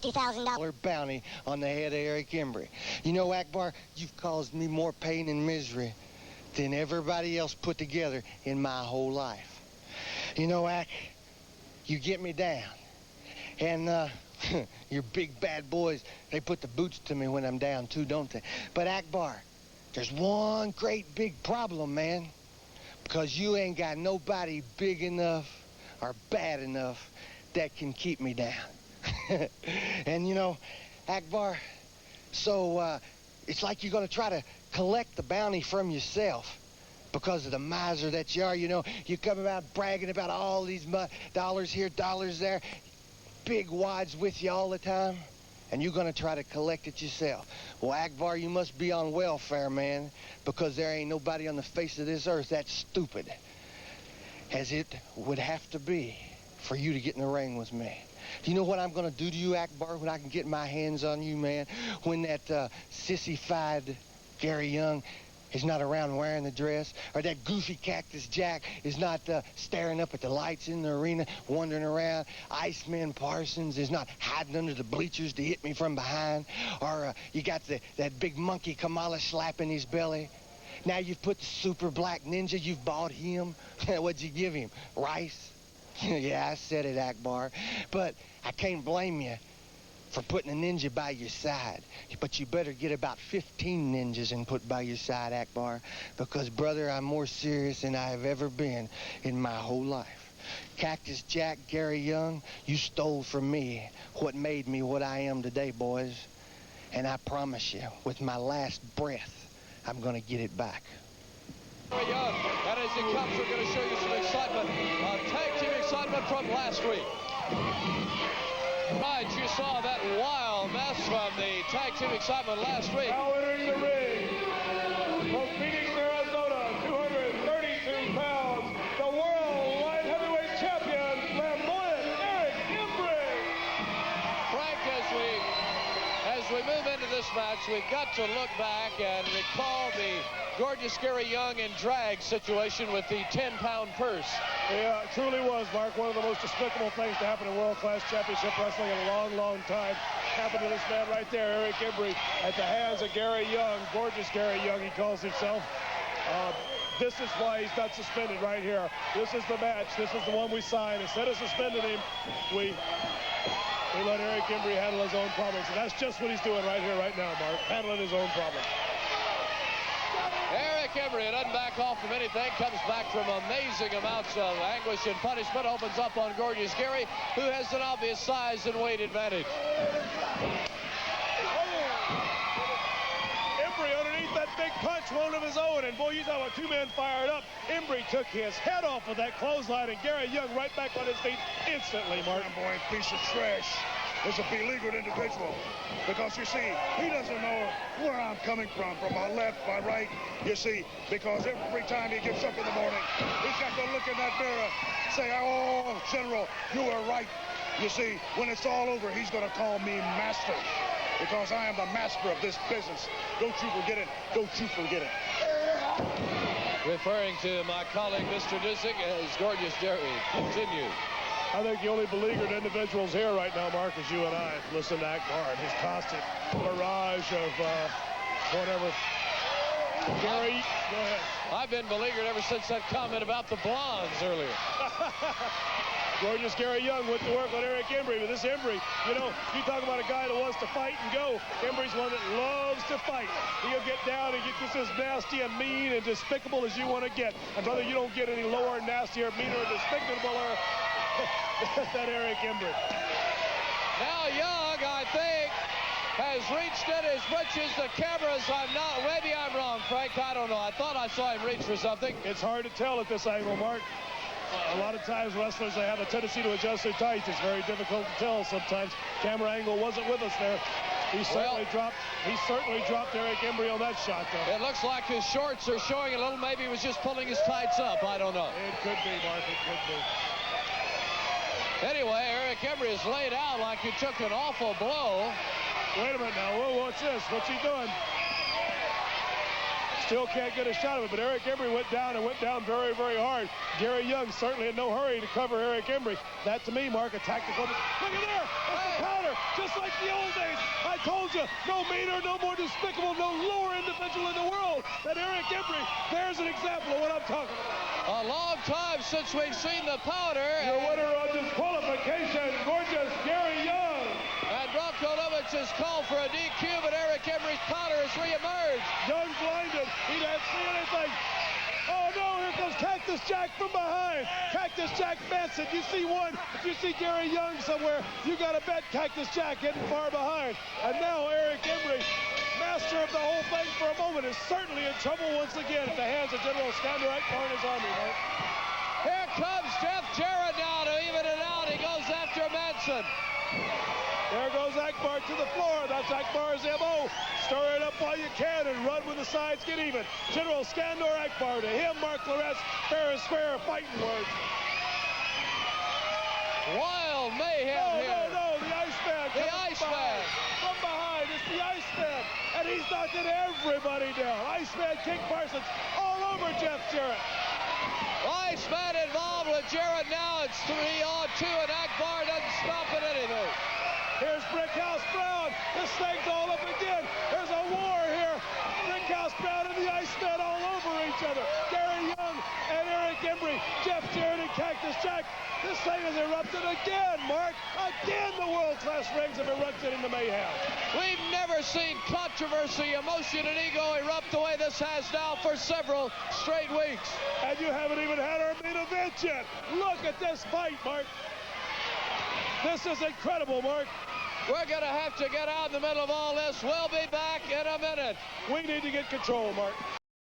$50,000 bounty on the head of Eric Embry. You know, Akbar, you've caused me more pain and misery than everybody else put together in my whole life. You know, Ak, you get me down. And your big bad boys, they put the boots to me when I'm down too, don't they? But Akbar, there's one great big problem, man. Because you ain't got nobody big enough or bad enough that can keep me down. And you know, Akbar, so it's like you're gonna try to collect the bounty from yourself because of the miser that you are. You know, you come about bragging about all these dollars here, dollars there, big wads with you all the time, and you're gonna try to collect it yourself. Well, Akbar, you must be on welfare, man, because there ain't nobody on the face of this earth that stupid as it would have to be for you to get in the ring with me. Do you know what I'm gonna do to you, Akbar, when I can get my hands on you, man? When that sissy-fied Gary Young is not around wearing the dress, or that goofy Cactus Jack is not staring up at the lights in the arena, wandering around, Iceman Parsons is not hiding under the bleachers to hit me from behind, or you got that big monkey Kamala slapping his belly. Now you've put the super black ninja, you've bought him. What'd you give him? Rice? Yeah, I said it, Akbar. But I can't blame you for putting a ninja by your side. But you better get about 15 ninjas and put by your side, Akbar, because, brother, I'm more serious than I have ever been in my whole life. Cactus Jack, Gary Young, you stole from me what made me what I am today, boys. And I promise you, with my last breath, I'm going to get it back. Young, and as he comes, we're going to show you some excitement, tag team excitement from last week. Right, you saw that wild mess from the tag team excitement last week. Now entering the ring, from Phoenix, Arizona, 232 pounds, the world light heavyweight champion, flamboyant Eric Embry. Frank, as we move into this match, we've got to look back and recall the gorgeous Gary Young and drag situation with the 10-pound purse. Yeah, it truly was, Mark. One of the most despicable things to happen in world-class championship wrestling in a long, long time. Happened to this man right there, Eric Embry, at the hands of Gary Young. Gorgeous Gary Young, he calls himself. This is why he's not suspended right here. This is the match. This is the one we signed. Instead of suspending him, we let Eric Embry handle his own problems. And that's just what he's doing right here, right now, Mark. Handling his own problems. Eric Embry doesn't back off from anything, comes back from amazing amounts of anguish and punishment, opens up on gorgeous Gary, who has an obvious size and weight advantage. Embry underneath that big punch, one of his own, and boy, you talk about two men fired up. Embry took his head off of that clothesline, and Gary Young right back on his feet instantly, Mark. Boy, piece of trash. Is a beleaguered individual, because you see, he doesn't know where I'm coming from my left, my right, you see, because every time he gets up in the morning, he's got to look in that mirror, say, oh, General, you were right. You see, when it's all over, he's going to call me master, because I am the master of this business. Don't you forget it. Don't you forget it. Referring to my colleague, Mr. Disick, as gorgeous Gary continues. I think the only beleaguered individuals here right now, Mark, is you and I. Listen to Akbar and his constant barrage of whatever. Gary, go ahead. I've been beleaguered ever since that comment about the blondes earlier. Gorgeous Gary Young went to work on Eric Embry, but this Embry, you know, you talk about a guy that wants to fight and go. Embry's one that loves to fight. He'll get down and get just as nasty and mean and despicable as you want to get. And brother, you don't get any lower, nastier, meaner, despicabler than Eric Embry. Now Young, I think, has reached in his britches. The cameras, maybe I'm wrong, Frank, I don't know. I thought I saw him reach for something. It's hard to tell at this angle, Mark. A lot of times wrestlers, they have a tendency to adjust their tights. It's very difficult to tell sometimes. Camera angle wasn't with us there. He certainly dropped Eric Embry on that shot, though. It looks like his shorts are showing a little. Maybe he was just pulling his tights up. I don't know. It could be, Mark. It could be. Anyway, Eric Embry is laid out like he took an awful blow. Wait a minute now. Whoa, what's this? What's he doing? Still can't get a shot of it, but Eric Embry went down very, very hard. Gary Young certainly in no hurry to cover Eric Embry. That, to me, Mark, a tactical. Look at there! That's the counter! just like the old days. I told you, no meaner, no more despicable, no lower individual in the world than Eric Embry. There's an example of what I'm talking about. A long time since we've seen the powder. Your winner on disqualification, gorgeous Gary Young. And Bronco Lovitz has called for a DQ, but Eric Embry's powder has reemerged. Young blinded. He didn't see anything. Oh no, here comes Cactus Jack from behind. Cactus Jack Manson. You see one. If you see Gary Young somewhere, you got to bet Cactus Jack getting far behind. And now Eric Embry, master of the whole thing for a moment, is certainly in trouble once again at the hands of General Skandor Akbar and his army, Mark. Here comes Jeff Jarrett now to even it out. He goes after Manson. There goes Akbar to the floor. That's Akbar's M.O. Stir it up while you can and run when the sides get even. General Skandor Akbar, to him, Mark Loretz, fair and square, fighting words. Wild mayhem here. No, the Iceman. The Iceman. From behind, it's the Iceman. And he's knocking everybody down. Iceman, King Parsons, all over Jeff Jarrett. Iceman involved with Jarrett now. It's 3-on-2, and Akbar doesn't stop at anything. Here's Brickhouse Brown. This thing's all up again. There's a war here. Brickhouse Brown and the Iceman all over each other. Gary Young and Eric Embry, Jeff Jarrett and Cactus Jack. This thing has erupted again, Mark. Again, the world-class rings have erupted into mayhem. We've never seen controversy, emotion, and ego erupt the way this has now for several straight weeks. And you haven't even had our main event yet. Look at this fight, Mark. This is incredible, Mark. We're going to have to get out in the middle of all this. We'll be back in a minute. We need to get control, Mark.